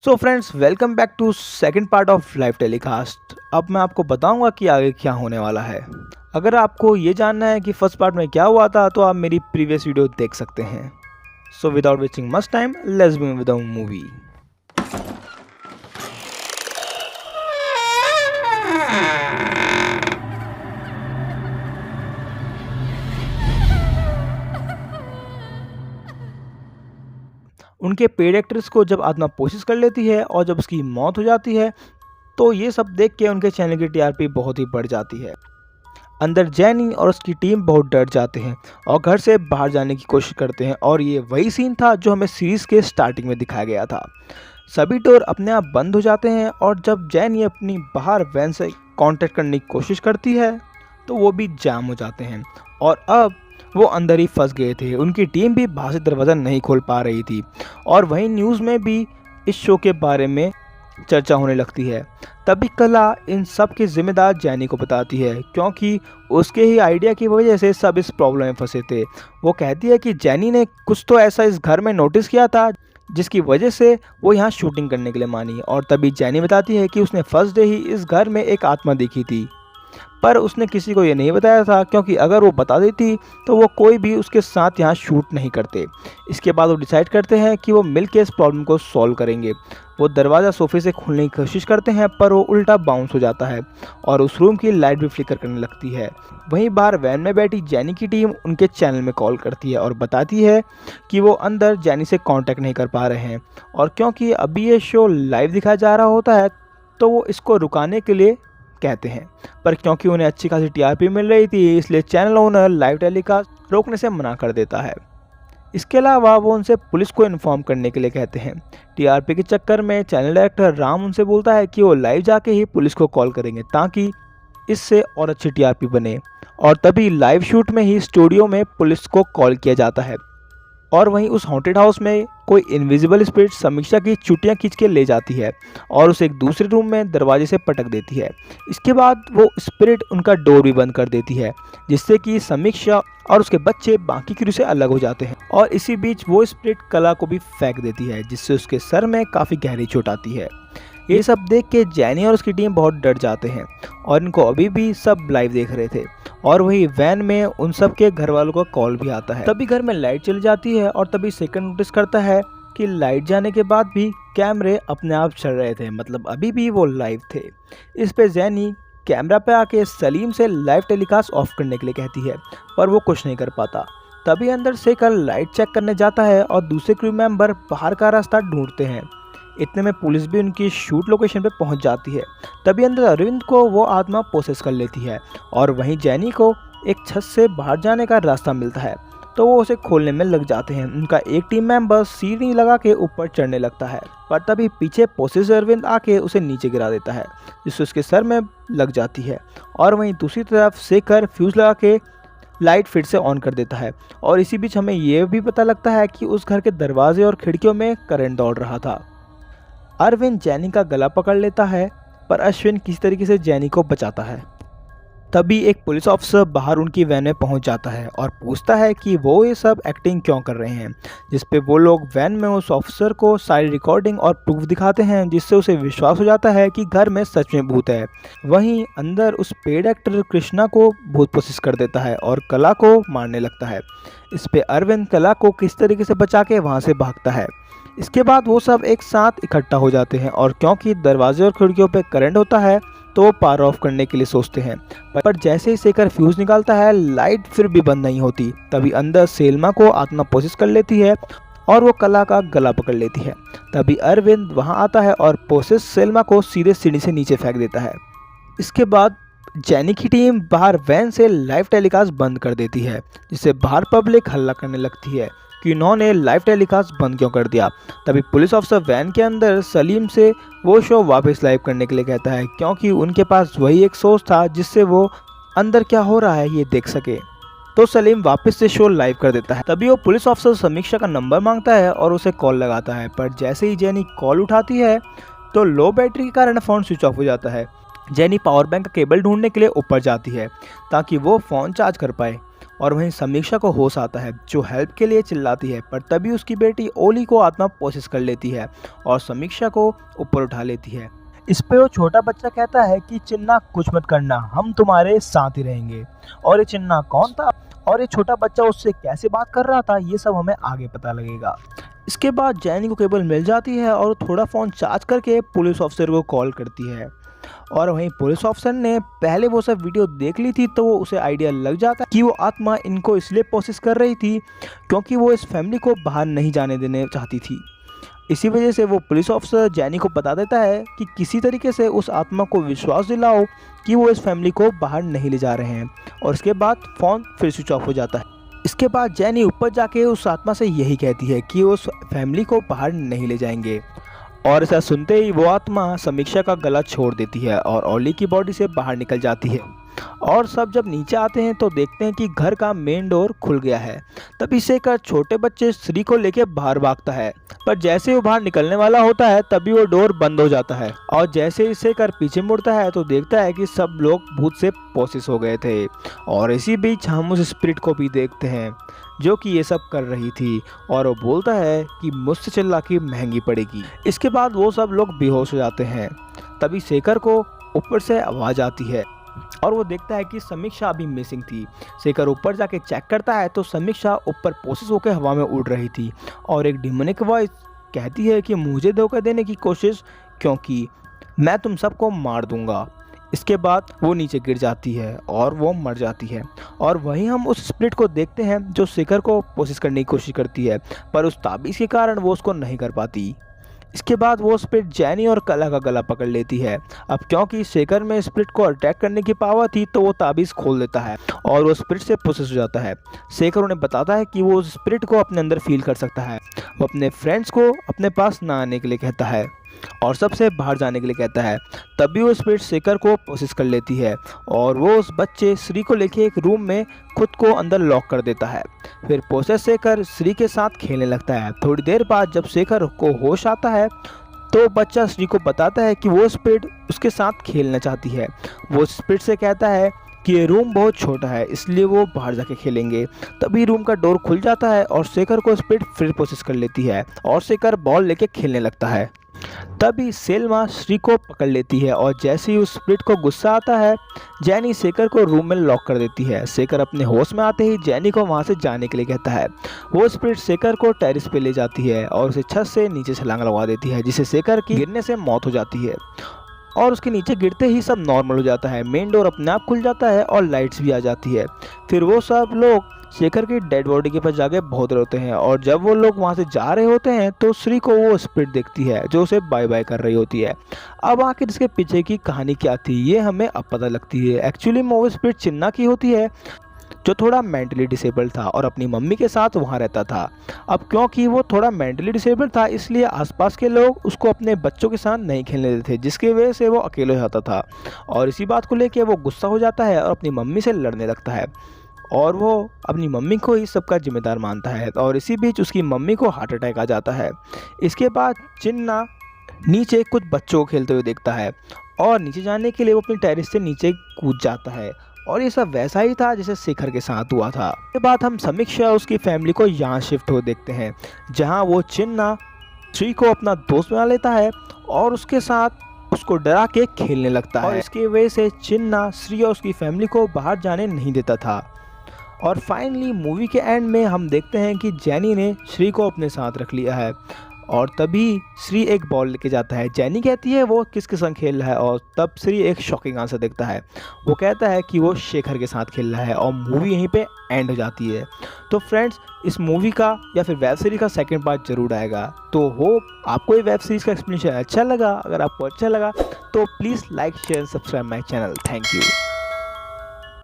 So friends, welcome back to second part of live telecast. अब मैं आपको बताऊंगा कि आगे क्या होने वाला है। अगर आपको ये जानना है कि फर्स्ट पार्ट में क्या हुआ था तो आप मेरी प्रीवियस वीडियो देख सकते हैं। So without wasting much time, let's begin with the movie. उनके पेड एक्ट्रेस को जब आत्मा कोशिश कर लेती है और जब उसकी मौत हो जाती है तो ये सब देख के उनके चैनल की टीआरपी बहुत ही बढ़ जाती है। अंदर जैनी और उसकी टीम बहुत डर जाते हैं और घर से बाहर जाने की कोशिश करते हैं और ये वही सीन था जो हमें सीरीज़ के स्टार्टिंग में दिखाया गया था। सभी डोर अपने आप बंद हो जाते हैं और जब जैनी अपनी बाहर वैन से कांटेक्ट करने की कोशिश करती है तो वो भी जाम हो जाते हैं और अब वो अंदर ही फंस गए थे। उनकी टीम भी बाहर से दरवाज़ा नहीं खोल पा रही थी और वहीं न्यूज़ में भी इस शो के बारे में चर्चा होने लगती है। तभी कला इन सब के जिम्मेदार जैनी को बताती है क्योंकि उसके ही आइडिया की वजह से सब इस प्रॉब्लम में फंसे थे। वो कहती है कि जैनी ने कुछ तो ऐसा इस घर में नोटिस किया था जिसकी वजह से वो यहाँ शूटिंग करने के लिए मानी। और तभी जैनी बताती है कि उसने फर्स्ट डे ही इस घर में एक आत्मा देखी थी, पर उसने किसी को ये नहीं बताया था क्योंकि अगर वो बता देती तो वो कोई भी उसके साथ यहाँ शूट नहीं करते। इसके बाद वो डिसाइड करते हैं कि वो मिलकर इस प्रॉब्लम को सॉल्व करेंगे। वो दरवाज़ा सोफे से खोलने की कोशिश करते हैं पर वो उल्टा बाउंस हो जाता है और उस रूम की लाइट भी फ्लिकर करने लगती है। वहीं बाहर वैन में बैठी जैनी की टीम उनके चैनल में कॉल करती है और बताती है कि वो अंदर जैनी से कांटेक्ट नहीं कर पा रहे हैं और क्योंकि अभी ये शो लाइव दिखाया जा रहा होता है तो वो इसको रुकाने के लिए कहते हैं, पर क्योंकि उन्हें अच्छी खासी टीआरपी मिल रही थी इसलिए चैनल ओनर लाइव टेलीकास्ट रोकने से मना कर देता है। इसके अलावा वो उनसे पुलिस को इन्फॉर्म करने के लिए कहते हैं। टीआरपी के चक्कर में चैनल डायरेक्टर राम उनसे बोलता है कि वो लाइव जाके ही पुलिस को कॉल करेंगे ताकि इससे और अच्छी टीआरपी बने। और तभी लाइव शूट में ही स्टूडियो में पुलिस को कॉल किया जाता है और वहीं उस हॉन्टेड हाउस में कोई इनविजिबल स्पिरिट समीक्षा की चुटियां खींच के ले जाती है और उसे एक दूसरे रूम में दरवाजे से पटक देती है। इसके बाद वो स्पिरिट उनका डोर भी बंद कर देती है जिससे कि समीक्षा और उसके बच्चे बाकी क्रू से अलग हो जाते हैं। और इसी बीच वो स्पिरिट कला को भी फेंक देती है जिससे उसके सर में काफ़ी गहरी चोट आती है। ये सब देख के जैनी और उसकी टीम बहुत डर जाते हैं और इनको अभी भी सब लाइव देख रहे थे। और वही वैन में उन सब के घर वालों का कॉल भी आता है। तभी घर में लाइट चली जाती है और तभी सेकंड नोटिस करता है कि लाइट जाने के बाद भी कैमरे अपने आप चल रहे थे, मतलब अभी भी वो लाइव थे। इस पे जैनी कैमरा पे आके सलीम से लाइव टेलीकास्ट ऑफ करने के लिए कहती है पर वो कुछ नहीं कर पाता। तभी अंदर से कल लाइट चेक करने जाता है और दूसरे क्रू मेंबर बाहर का रास्ता ढूंढते हैं। इतने में पुलिस भी उनकी शूट लोकेशन पे पहुंच जाती है। तभी अंदर अरविंद को वो आत्मा पोसेस कर लेती है और वहीं जैनी को एक छत से बाहर जाने का रास्ता मिलता है तो वो उसे खोलने में लग जाते हैं। उनका एक टीम मेंबर सीढ़ी लगा के ऊपर चढ़ने लगता है पर तभी पीछे पोसेस अरविंद आके उसे नीचे गिरा देता है जिससे उसके सर में लग जाती है। और वहीं दूसरी तरफ शेखर फ्यूज लगा के लाइट फिर से ऑन कर देता है और इसी बीच हमें यह भी पता लगता है कि उस घर के दरवाजे और खिड़कियों में करंट दौड़ रहा था। अरविंद जैनी का गला पकड़ लेता है पर अश्विन किसी तरीके से जैनी को बचाता है। तभी एक पुलिस ऑफिसर बाहर उनकी वैन में पहुंच जाता है और पूछता है कि वो ये सब एक्टिंग क्यों कर रहे हैं, जिस पे वो लोग वैन में उस ऑफिसर को सारी रिकॉर्डिंग और प्रूफ दिखाते हैं जिससे उसे विश्वास हो जाता है कि घर में सच में भूत है। वहीं अंदर उस पेड एक्टर कृष्णा को भूत कोशिश कर देता है और कला को मारने लगता है। इस पे अरविंद कला को किस तरीके से बचा के वहाँ से भागता है। इसके बाद वो सब एक साथ इकट्ठा हो जाते हैं और क्योंकि दरवाजे और खिड़कियों पे करंट होता है तो वो पावर ऑफ करने के लिए सोचते हैं पर जैसे ही शेखर फ्यूज निकालता है लाइट फिर भी बंद नहीं होती। तभी अंदर सेल्मा को आत्मा पोसेस कर लेती है और वो कला का गला पकड़ लेती है। तभी अरविंद वहाँ आता है और पोसेस सेल्मा को सीधे सीढ़ी से नीचे फेंक देता है। इसके बाद जैनी की टीम बाहर वैन से लाइव टेलीकास्ट बंद कर देती है जिससे बाहर पब्लिक हल्ला करने लगती है कि इन्होंने लाइव टेलीकास्ट बंद क्यों कर दिया। तभी पुलिस ऑफिसर वैन के अंदर सलीम से वो शो वापस लाइव करने के लिए कहता है क्योंकि उनके पास वही एक सोर्स था जिससे वो अंदर क्या हो रहा है ये देख सके। तो सलीम वापस से शो लाइव कर देता है। तभी वो पुलिस ऑफिसर समीक्षा का नंबर मांगता है और उसे कॉल लगाता है पर जैसे ही जैनी कॉल उठाती है तो लो बैटरी के कारण फ़ोन स्विच ऑफ हो जाता है। जैनी पावर बैंक का केबल ढूंढने के लिए ऊपर जाती है ताकि वो फ़ोन चार्ज कर पाए और वहीं समीक्षा को होश आता है, जो हेल्प के लिए चिल्लाती है, पर तभी उसकी बेटी ओली को आत्मा पोसेस कर लेती है और समीक्षा को ऊपर उठा लेती है। इस पे वो छोटा बच्चा कहता है कि चिन्ना कुछ मत करना, हम तुम्हारे साथ ही रहेंगे। और ये चिन्ना कौन था और ये छोटा बच्चा उससे कैसे बात कर रहा था, ये सब हमें आगे पता लगेगा। इसके बाद जैनी को केबल मिल जाती है और थोड़ा फ़ोन चार्ज करके पुलिस ऑफिसर को कॉल करती है। और वहीं पुलिस ऑफिसर ने पहले वो सब वीडियो देख ली थी, तो वो उसे आइडिया लग जाता है कि वो आत्मा इनको इसलिए प्रोसेस कर रही थी क्योंकि वो इस फैमिली को बाहर नहीं जाने देने चाहती थी। इसी वजह से वो पुलिस ऑफिसर जैनी को बता देता है कि किसी तरीके से उस आत्मा को विश्वास दिलाओ कि वो इस फैमिली को बाहर नहीं ले जा रहे हैं। और इसके बाद फ़ोन फिर स्विच ऑफ हो जाता है। इसके बाद जैनी ऊपर जाके उस आत्मा से यही कहती है कि उस फैमिली को बाहर नहीं ले जाएंगे। और ऐसा सुनते ही वो आत्मा समीक्षा का गला छोड़ देती है और ओली की बॉडी से बाहर निकल जाती है। और सब जब नीचे आते हैं तो देखते हैं कि घर का मेन डोर खुल गया है। तभी शेखर छोटे बच्चे श्री को लेकर बाहर भागता है, पर जैसे वो बाहर निकलने वाला होता है तभी वो डोर बंद हो जाता है। और जैसे ही शेखर पीछे मुड़ता है तो देखता है कि सब लोग भूत से पोसेस हो गए थे। और इसी बीच हम उस स्पिरिट को भी देखते हैं जो कि ये सब कर रही थी, और वो बोलता है कि मुझसे चिल्ला के महंगी पड़ेगी। इसके बाद वो सब लोग बेहोश हो जाते हैं। तभी शेखर को ऊपर से आवाज़ आती है और वो देखता है कि समीक्षा अभी मिसिंग थी। शेखर ऊपर जाके चेक करता है तो समीक्षा ऊपर पोसेस होकर हवा में उड़ रही थी और एक डिमोनिक वॉइस कहती है कि मुझे धोखा देने की कोशिश, क्योंकि मैं तुम सबको मार दूंगा। इसके बाद वो नीचे गिर जाती है और वो मर जाती है। और वहीं हम उस स्पिरिट को देखते हैं जो शेखर को पोसेस करने की कोशिश करती है, पर उस ताबीज़ के कारण वो उसको नहीं कर पाती। इसके बाद वो स्पिरिट जैनी और कला का गला पकड़ लेती है। अब क्योंकि शेखर में स्पिरिट को अटैक करने की पावर थी तो वो ताबीज़ खोल देता है और वो स्पिरिट से पोसेस हो जाता है। शेखर उन्हें बताता है कि वो उस स्पिरिट को अपने अंदर फील कर सकता है। वो अपने फ्रेंड्स को अपने पास ना आने के लिए कहता है और सबसे बाहर जाने के लिए कहता है। तभी वो स्पिरिट शेखर को पोसेस कर लेती है और वो उस बच्चे श्री को लेके एक रूम में खुद को अंदर लॉक कर देता है। फिर पोसेस शेखर श्री के साथ खेलने लगता है। थोड़ी देर बाद जब शेखर को होश आता है तो बच्चा श्री को बताता है कि वो स्पिरिट उसके साथ खेलना चाहती है। वो स्पिरिट से कहता है कि ये रूम बहुत छोटा है, इसलिए वो बाहर जाके खेलेंगे। तभी रूम का डोर खुल जाता है और शेखर को स्पिरिट फिर पोसेस कर लेती है और शेखर बॉल लेके खेलने लगता है। तभी सेल्मा श्री को पकड़ लेती है और जैसे ही उस स्पिरिट को गुस्सा आता है जैनी शेखर को रूम में लॉक कर देती है। शेखर अपने होश में आते ही जैनी को वहां से जाने के लिए कहता है। वो स्पिरिट शेखर को टेरिस पे ले जाती है और उसे छत से नीचे छलांग लगवा देती है, जिससे शेखर की गिरने से मौत हो जाती है। और उसके नीचे गिरते ही सब नॉर्मल हो जाता है। मेन डोर अपने आप खुल जाता है और लाइट्स भी आ जाती है। फिर वो सब लोग शेखर की डेड बॉडी के पास जाके बहुत रोते हैं और जब वो लोग वहाँ से जा रहे होते हैं तो श्री को वो स्पिरिट देखती है जो उसे बाय बाय कर रही होती है। अब आखिर इसके पीछे की कहानी क्या थी ये हमें अब पता लगती है। एक्चुअली में वो स्पिरिट चिन्ना की होती है जो थोड़ा मेंटली डिसेबल्ड था और अपनी मम्मी के साथ वहाँ रहता था। अब क्योंकि वो थोड़ा मेंटली डिसेबल्ड था इसलिए आसपास के लोग उसको अपने बच्चों के साथ नहीं खेलने देते थे, जिसकी वजह से वो अकेले हो जाता था। और इसी बात को लेकर वो गुस्सा हो जाता है और अपनी मम्मी से लड़ने लगता है और वो अपनी मम्मी को ही सबका जिम्मेदार मानता है। और इसी बीच उसकी मम्मी को हार्ट अटैक आ जाता है। इसके बाद चिन्ना नीचे कुछ बच्चों को खेलते हुए देखता है और नीचे जाने के लिए वो अपनी टेरिस से नीचे कूद जाता है और ये सब वैसा ही था जैसे शेखर के साथ हुआ था। इसके बाद हम समीक्षा और उसकी फैमिली को यहाँ शिफ्ट हो देखते हैं, जहाँ वो चिन्ना श्री को अपना दोस्त बना लेता है और उसके साथ उसको डरा के खेलने लगता है। और इसकी वजह से चिन्ना श्री और उसकी फैमिली को बाहर जाने नहीं देता था। और फाइनली मूवी के एंड में हम देखते हैं कि जैनी ने श्री को अपने साथ रख लिया है और तभी श्री एक बॉल लेके जाता है। जैनी कहती है वो किसके संग खेल रहा है और तब श्री एक शॉकिंग आंसर देखता है। वो कहता है कि वो शेखर के साथ खेल रहा है और मूवी यहीं पे एंड हो जाती है। तो फ्रेंड्स, इस मूवी का या फिर वेब सीरीज़ का सेकंड पार्ट जरूर आएगा। तो होप आपको ये वेब सीरीज़ का एक्सप्लेनेशन अच्छा लगा। अगर आपको अच्छा लगा तो please like share subscribe my channel. Thank you.